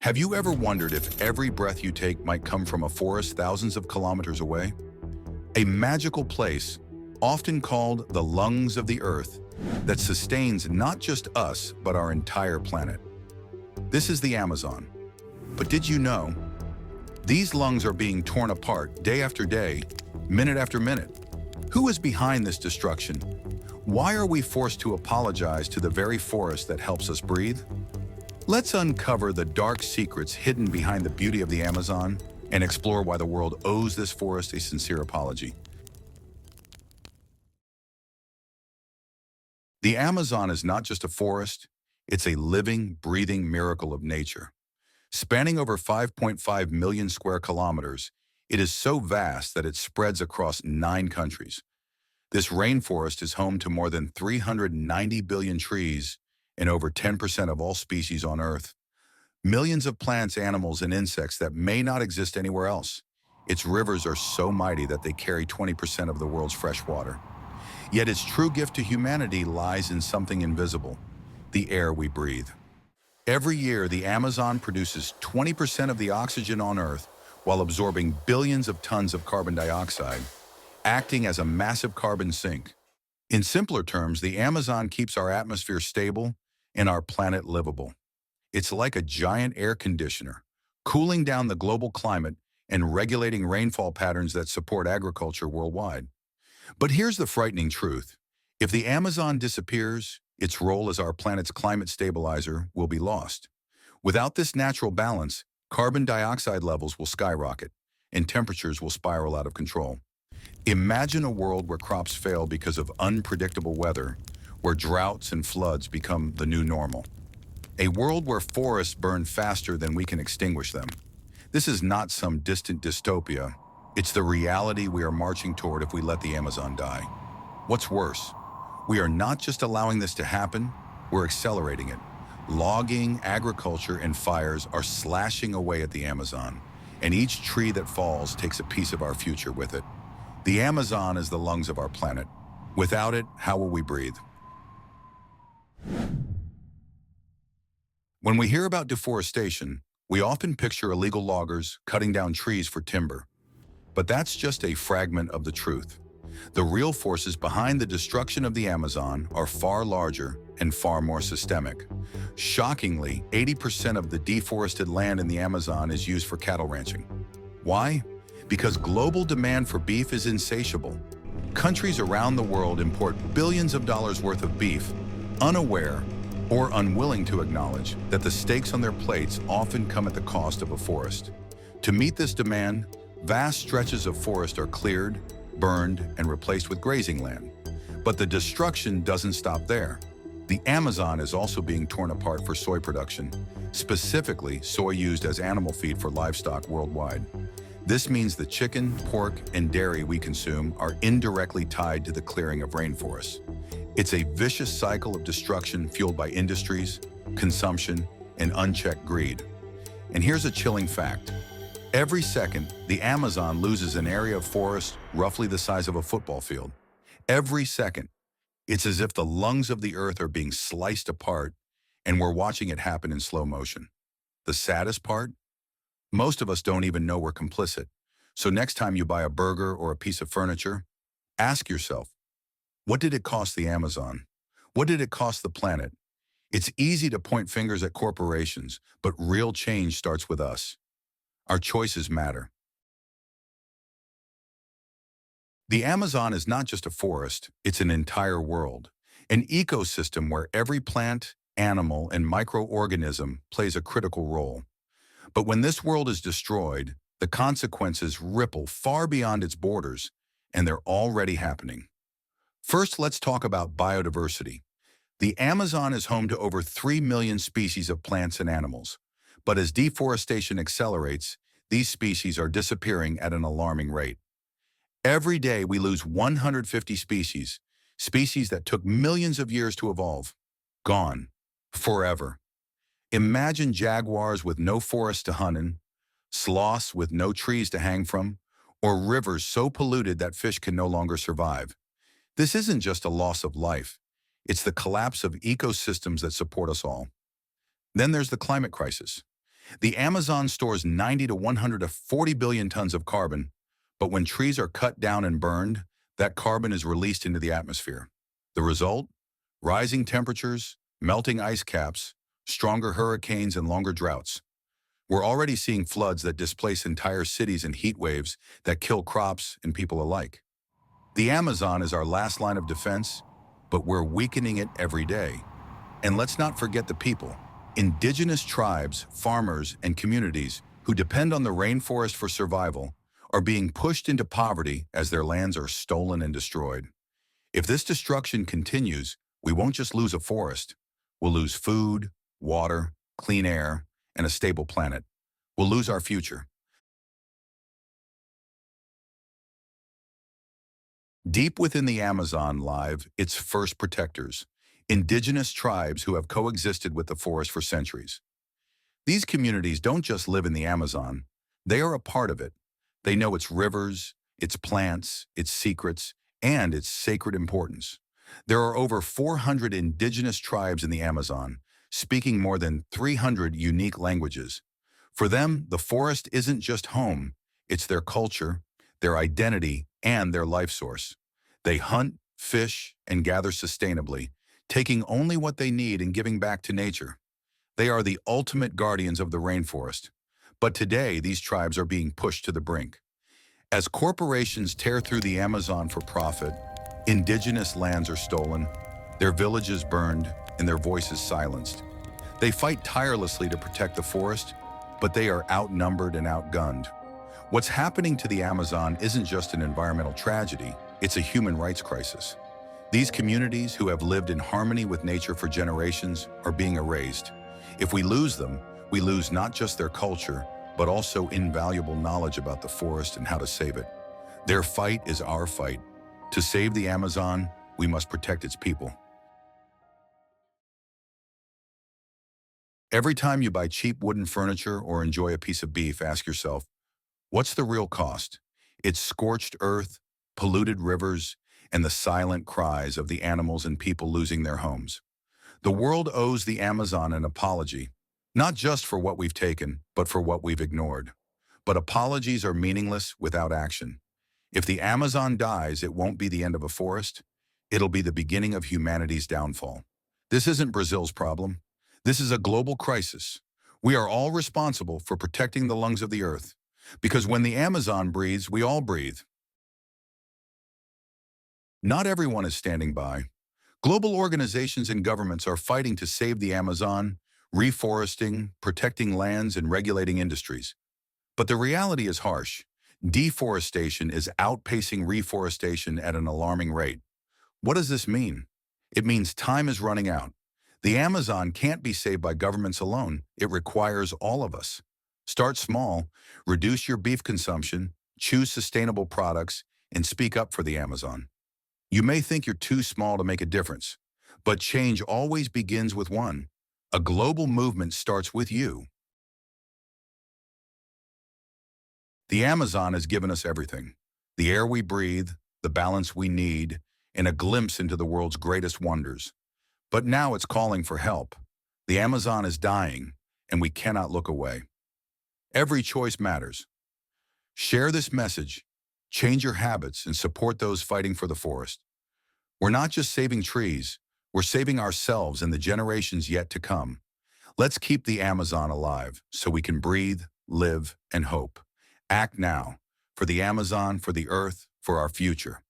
Have you ever wondered if every breath you take might come from a forest thousands of kilometers away? A magical place, often called the lungs of the Earth, that sustains not just us, but our entire planet. This is the Amazon. But did you know? These lungs are being torn apart day after day, minute after minute. Who is behind this destruction? Why are we forced to apologize to the very forest that helps us breathe? Let's uncover the dark secrets hidden behind the beauty of the Amazon and explore why the world owes this forest a sincere apology. The Amazon is not just a forest, it's a living, breathing miracle of nature. Spanning over 5.5 million square kilometers, it is so vast that it spreads across 9 countries. This rainforest is home to more than 390 billion trees and over 10% of all species on Earth. Millions of plants, animals, and insects that may not exist anywhere else. Its rivers are so mighty that they carry 20% of the world's fresh water. Yet its true gift to humanity lies in something invisible, the air we breathe. Every year, the Amazon produces 20% of the oxygen on Earth while absorbing billions of tons of carbon dioxide, acting as a massive carbon sink. In simpler terms, the Amazon keeps our atmosphere stable and our planet livable. It's like a giant air conditioner, cooling down the global climate and regulating rainfall patterns that support agriculture worldwide. But here's the frightening truth. If the Amazon disappears, its role as our planet's climate stabilizer will be lost. Without this natural balance, carbon dioxide levels will skyrocket and temperatures will spiral out of control. Imagine a world where crops fail because of unpredictable weather, where droughts and floods become the new normal. A world where forests burn faster than we can extinguish them. This is not some distant dystopia. It's the reality we are marching toward if we let the Amazon die. What's worse, we are not just allowing this to happen, we're accelerating it. Logging, agriculture, and fires are slashing away at the Amazon, and each tree that falls takes a piece of our future with it. The Amazon is the lungs of our planet. Without it, how will we breathe? When we hear about deforestation, we often picture illegal loggers cutting down trees for timber. But that's just a fragment of the truth. The real forces behind the destruction of the Amazon are far larger and far more systemic. Shockingly, 80% of the deforested land in the Amazon is used for cattle ranching. Why? Because global demand for beef is insatiable. Countries around the world import billions of dollars worth of beef, unaware or unwilling to acknowledge that the stakes on their plates often come at the cost of a forest. To meet this demand, vast stretches of forest are cleared, burned, and replaced with grazing land. But the destruction doesn't stop there. The Amazon is also being torn apart for soy production, specifically soy used as animal feed for livestock worldwide. This means the chicken, pork, and dairy we consume are indirectly tied to the clearing of rainforests. It's a vicious cycle of destruction fueled by industries, consumption, and unchecked greed. And here's a chilling fact. Every second, the Amazon loses an area of forest roughly the size of a football field. Every second. It's as if the lungs of the Earth are being sliced apart, and we're watching it happen in slow motion. The saddest part? Most of us don't even know we're complicit. So next time you buy a burger or a piece of furniture, ask yourself, what did it cost the Amazon? What did it cost the planet? It's easy to point fingers at corporations, but real change starts with us. Our choices matter. The Amazon is not just a forest, it's an entire world, an ecosystem where every plant, animal, and microorganism plays a critical role. But when this world is destroyed, the consequences ripple far beyond its borders, and they're already happening. First, let's talk about biodiversity. The Amazon is home to over 3 million species of plants and animals. But as deforestation accelerates, these species are disappearing at an alarming rate. Every day we lose 150 species, species that took millions of years to evolve. Gone. Forever. Imagine jaguars with no forest to hunt in, sloths with no trees to hang from, or rivers so polluted that fish can no longer survive. This isn't just a loss of life. It's the collapse of ecosystems that support us all. Then there's the climate crisis. The Amazon stores 90 to 140 billion tons of carbon, but when trees are cut down and burned, that carbon is released into the atmosphere. The result? Rising temperatures, melting ice caps, stronger hurricanes, and longer droughts. We're already seeing floods that displace entire cities and heat waves that kill crops and people alike. The Amazon is our last line of defense, but we're weakening it every day. And let's not forget the people. Indigenous tribes, farmers, and communities who depend on the rainforest for survival are being pushed into poverty as their lands are stolen and destroyed. If this destruction continues, we won't just lose a forest. We'll lose food, water, clean air, and a stable planet. We'll lose our future. Deep within the Amazon live its first protectors, indigenous tribes who have coexisted with the forest for centuries. These communities don't just live in the Amazon, they are a part of it. They know its rivers, its plants, its secrets, and its sacred importance. There are over 400 indigenous tribes in the Amazon, speaking more than 300 unique languages. For them, the forest isn't just home, it's their culture, their identity, and their life source. They hunt, fish, and gather sustainably, taking only what they need and giving back to nature. They are the ultimate guardians of the rainforest. But today, these tribes are being pushed to the brink. As corporations tear through the Amazon for profit, indigenous lands are stolen, their villages burned, and their voices silenced. They fight tirelessly to protect the forest, but they are outnumbered and outgunned. What's happening to the Amazon isn't just an environmental tragedy, it's a human rights crisis. These communities who have lived in harmony with nature for generations are being erased. If we lose them, we lose not just their culture, but also invaluable knowledge about the forest and how to save it. Their fight is our fight. To save the Amazon, we must protect its people. Every time you buy cheap wooden furniture or enjoy a piece of beef, ask yourself, what's the real cost? It's scorched earth, polluted rivers, and the silent cries of the animals and people losing their homes. The world owes the Amazon an apology, not just for what we've taken, but for what we've ignored. But apologies are meaningless without action. If the Amazon dies, it won't be the end of a forest. It'll be the beginning of humanity's downfall. This isn't Brazil's problem. This is a global crisis. We are all responsible for protecting the lungs of the earth. Because when the Amazon breathes, we all breathe. Not everyone is standing by. Global organizations and governments are fighting to save the Amazon, reforesting, protecting lands, and regulating industries. But the reality is harsh. Deforestation is outpacing reforestation at an alarming rate. What does this mean? It means time is running out. The Amazon can't be saved by governments alone. It requires all of us. Start small, reduce your beef consumption, choose sustainable products, and speak up for the Amazon. You may think you're too small to make a difference, but change always begins with one. A global movement starts with you. The Amazon has given us everything: the air we breathe, the balance we need, and a glimpse into the world's greatest wonders. But now it's calling for help. The Amazon is dying, and we cannot look away. Every choice matters. Share this message, change your habits, and support those fighting for the forest. We're not just saving trees, we're saving ourselves and the generations yet to come. Let's keep the Amazon alive so we can breathe, live, and hope. Act now, for the Amazon, for the earth, for our future.